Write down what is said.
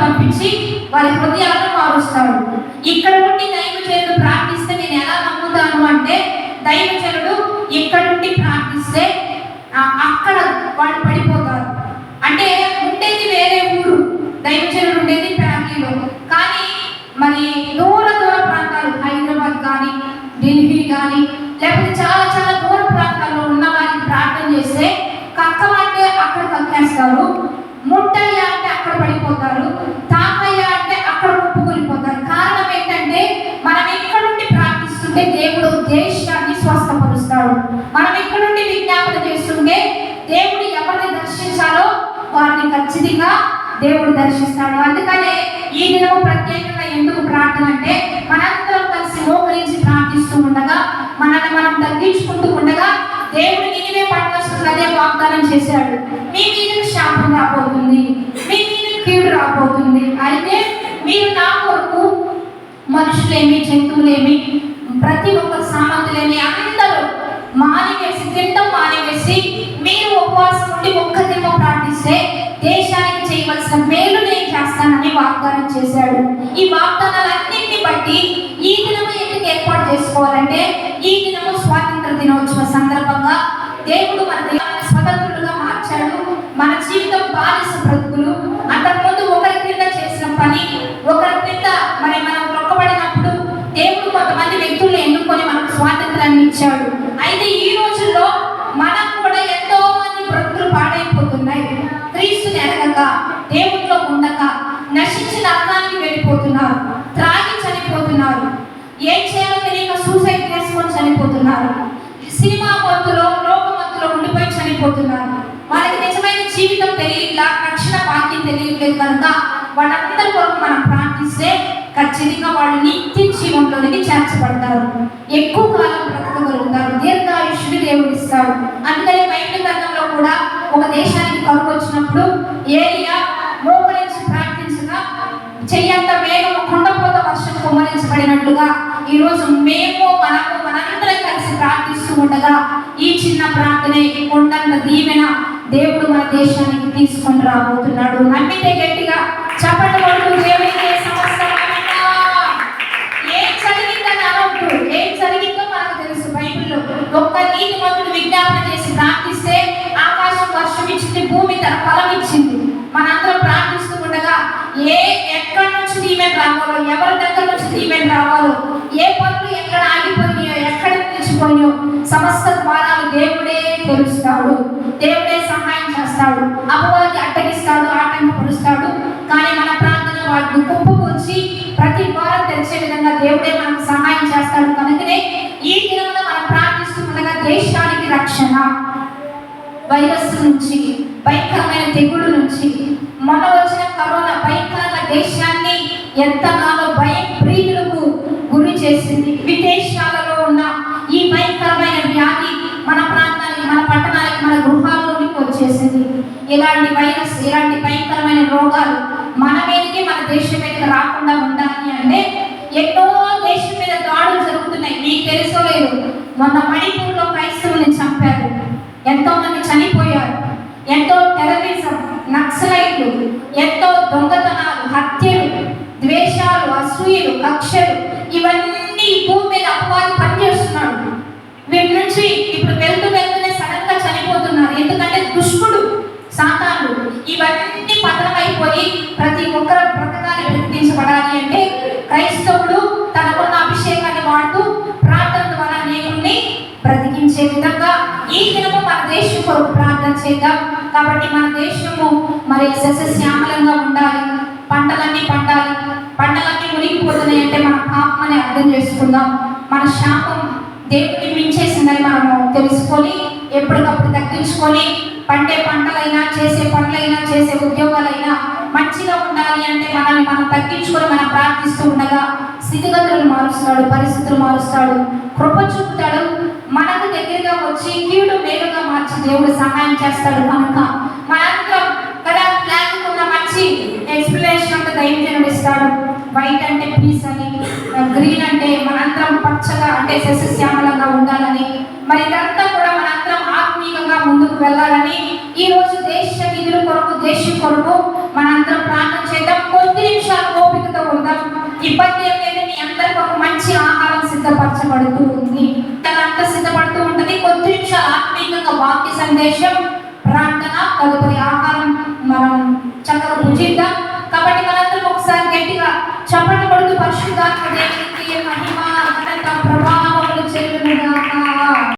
పంపించి వారి హృదయాలను మారుస్తాడు. ఇక్కడ నుండి దైవజనుడు ప్రార్థిస్తే నేను ఎలా నమ్ముతాను అంటే, దైవజనుడు ఇక్కడ నుండి ప్రార్థిస్తే అక్కడ వాళ్ళు పడిపోతారు. అంటే ఉండేది వేరే ఊరు, దైవజనుడు ఉండేది ఫ్యామిలీలో, కానీ మరి దూర ప్రాంతాలు, హైదరాబాద్ కానీ ఢిల్లీ కానీ లేకపోతే చాలా చాలా దూర ప్రాంతాల్లో ఉన్న వారికి ప్రార్థన చేస్తే కక్కమంటే అక్కడ కక్కేస్తారు, ముట్టయ్య అంటే అక్కడ పడిపోతారు, తాకయ్య అంటే అక్కడ ఒప్పుకొనిపోతారు. కారణం ఏంటంటే మనం ఇక్కడ నుండి ప్రార్థిస్తుంటే దేవుడు దేశాన్ని స్వస్థపరుస్తాడు. మనం ఇక్కడ నుండి విజ్ఞాపన చేస్తుంటే దేవుడు ఎవరిని దర్శించాలో వారిని ఖచ్చితంగా దేవుడు దర్శిస్తాడు. అందుకనే ఈ దినము ప్రత్యేకంగా ఎందుకు ప్రార్థన అంటే, మనందరం కలిసి మోకరించి ప్రార్థిస్తూ ఉండగా, మనల్ని మనం తగ్గించుకుంటూ ఉండగా దేవుడు నినివే పట్టణస్తులకు అదే వాగ్దానం చేశాడు, మీ మీద శాపం రాబోతుంది, మీ మీద కీడు రాబోతుంది, అయితే మీరు నా కొరకు మనుషులేమి జంతువులేమి ప్రతి ఒక్క సామంతులేమి అందరూ మానివేసి తింటం మానివేసి మీరు ఉపవాసం ఉండి ఒక్క దినం ప్రార్థిస్తే దేశానికి చేయవలసిన మేలు నేను చేస్తానని వాగ్దానం చేశాడు. ఈ వాగ్దానాలన్నింటినీ బట్టి ఈ దినము ఎందుకు ఏర్పాటు చేసుకోవాలంటే, ఈ దినము స్వాతంత్ర దినోత్సవ సందర్భంగా దేవుడు మన దేశాన్ని స్వతంత్రులుగా మార్చాడు. మన జీవితం బానిస బ్రతుకులు, అంతకుముందు ఒకరి క్రింద చేసిన పని, ఒకరి క్రింద మరి మనం రొక్కబడినప్పుడు దేవుడు కొంతమంది వ్యక్తులను ఎన్నుకొని మనకు స్వాతంత్రాన్ని ఇచ్చాడు. అయితే ఈ రోజుల్లో మనం కూడా ఎంతో మంది బ్రతుకులు పాడైపోతున్నాయి. క్రీస్తుని ఎరగక, దేవుడిలో ఉండక నశించిన అర్థానికి వెళ్ళిపోతున్నారు, త్రాగి చనిపోతున్నారు, ఏం చేయాలో తెలియక సూసైడ్ చేసుకొని చనిపోతున్నారు, సినిమా మత్తులో లోక మత్తులో ఉండిపోయి చనిపోతున్నారు. వాళ్ళకి నిజమైన జీవితం తెలియట్లా, రక్షణ భాగ్యం తెలియట్లేదు కనుక వాళ్ళందరి కొరకు మనం ప్రార్థిస్తే ఖచ్చితంగా వాళ్ళు నిత్య జీవంలోనికి చేర్చబడతారు, ఎక్కువ కాలం బ్రతకగలుగుతారు, దీర్ఘాయుష్ని దేవుడు ఇస్తాడు. అందుకనే బైబిల్ గ్రంథంలో కూడా ఒక దేశానికి కరువు వచ్చినప్పుడు ఏలియా మోకరించి ప్రార్థించగా చెయ్యంత వేగం కొండపోత వర్షం కుమ్మరించబడినట్లుగా ఈరోజు మనందరం కలిసి ప్రార్థిస్తూ ఉండగా ఈ చిన్న ప్రార్థనే కొండంత దీవెన దేవుడు మన దేశానికి తీసుకొని రాబోతున్నాడు. నమ్మితే గట్టిగా చప్పట్లు కొడుతూ దేవునికి ఏం జరిగిందని అనొద్దు, ఏం జరిగిందో మనకు తెలుసు. బైబిల్లో ఒక్క నీతిమంతుడు విజ్ఞాపన చేసి ప్రార్థిస్తే ఆకాశం వర్షం ఇచ్చింది, భూమి తన ఫలం ఇచ్చింది. మనందరం ప్రార్థిస్తూ ఉండగా ఎక్కడి నుంచి దీవెన రావాలో, ఎవరి దగ్గర నుంచి దీవెన రావాలో, ఏ పనులు ఎక్కడ ఆగిపోయినాయో, ఎక్కడ నిలిచిపోయినాయో సమస్త ద్వారాలు దేవుడే తెలుస్తాడు, దేవుడే సహాయం చేస్తాడు. అపవాది అడ్డగిస్తాడు, ఆటంకపరుస్తాడు, కానీ మన ప్రార్థన వాటిని కుప్పకూర్చి ప్రతి వారం తెరిచే విధంగా దేవుడే మనకు సహాయం చేస్తాడు. కనుకనే ఈ దినంలో మనం ప్రార్థిస్తూ ఉండగా దేశానికి రక్షణ, వైరస్ నుంచి, భయంకరమైన తెగుళ్ళ నుంచి, మొన్న వచ్చిన కరోనా భయంకరంగా దేశాన్ని ఎంతగానో భయం ప్రీతులకు గురి చేసింది. విదేశాలలో ఉన్న ఈ భయంకరమైన వ్యాధి మన ప్రాంతానికి, మన పట్టణానికి, మన గృహాల్లోనికి వచ్చేసింది. ఇలాంటి వైరస్, ఇలాంటి భయంకరమైన రోగాలు మన మీదకి, మన దేశం మీదకి రాకుండా ఉండాలి అంటే ఎన్నో దేశం మీద దాడులు జరుగుతున్నాయి. మీకు తెలుసో లేదు, మొన్న మణిపూర్లో క్రైస్తవుల్ని చంపారు, ఎంతో మంది చనిపోయారు. ఎంతో టెర్రరిజం, నక్సలైట్లు, ఎంతో దొంగతనాలు, హత్యలు, ద్వేషాలు, అసూయలు, కక్షలు, ఇవన్నీ భూమి మీద అపవాది పనిచేస్తున్నాడు. వీటి నుంచి ఇప్పుడు వెళ్తూనే సడన్ గా చనిపోతున్నారు. ఎందుకంటే దుష్టుడు, సాతానుడు ఇవన్నీ పతనమైపోయి ప్రతి ఒక్కరు బ్రతకాలి, బ్రతికించబడాలి అంటే క్రైస్తవుడు తనకున్న అభిషేకాన్ని వాడుతూ ప్రార్థన ద్వారా దేవుణ్ణి బ్రతికించే విధంగా ఈ దినము మన దేశం కొరకు ప్రార్థన చేద్దాం. కాబట్టి మన దేశము మరి సస్యశ్యామలంగా ఉండాలి, పంటలన్నీ పండాలి. పంటలన్నీ మునిగిపోతున్నాయి అంటే మన పాపం అని అర్థం చేసుకుందాం. మన శాపం దేవుడిని మించేసిందని మనము తెలుసుకొని ఎప్పటికప్పుడు తగ్గించుకొని పండే పంటలైనా, చేసే పనులైనా, చేసే ఉద్యోగాలైనా మంచిగా ఉండాలి అంటే మనల్ని మనం తగ్గించుకొని మనం ప్రార్థిస్తూ ఉండగా స్థితిగతులను మారుస్తాడు, పరిస్థితులు మారుస్తాడు, కృప చూపుతాడు. మనకు దగ్గరగా వచ్చి కీడు మేలుగా మార్చి దేవుడు సహాయం చేస్తాడు. కనుక మనందరం కదా ఫ్లాగ్ ఉన్న మంచి ఎక్స్ప్లెనేషన్ అంతా దైవజనుడు ఇస్తాడు. వైట్ అంటే పీస్ అని, గ్రీన్ అంటే మనందరం పచ్చగా అంటే సస్యశ్యామలంగా ఉండాలని, మరి ఇదంతా కూడా మనందరం ఆత్మీయంగా ముందుకు వెళ్ళాలని ఈ రోజు దేశ నిధుల కొరకు, దేశం కొరకు మనందరం ప్రార్థన చేద్దాం. సిద్ధపరచబడుతూ ఉంది. తనంతా సిద్ధపడుతూ ఉంటుంది. కొద్ది నిమిషాలు ఆత్మీయంగా వాక్య సందేశం, ప్రార్థన, తదుపరి ఆహారం మనం చక్కగా భుజిద్దాం. కాబట్టి మనందరం ఒకసారి గట్టిగా చప్పట్లు కొడుతూ పరిశుద్ధాత్మ దేవునికి మహిమ, ఘనత, ప్రభావం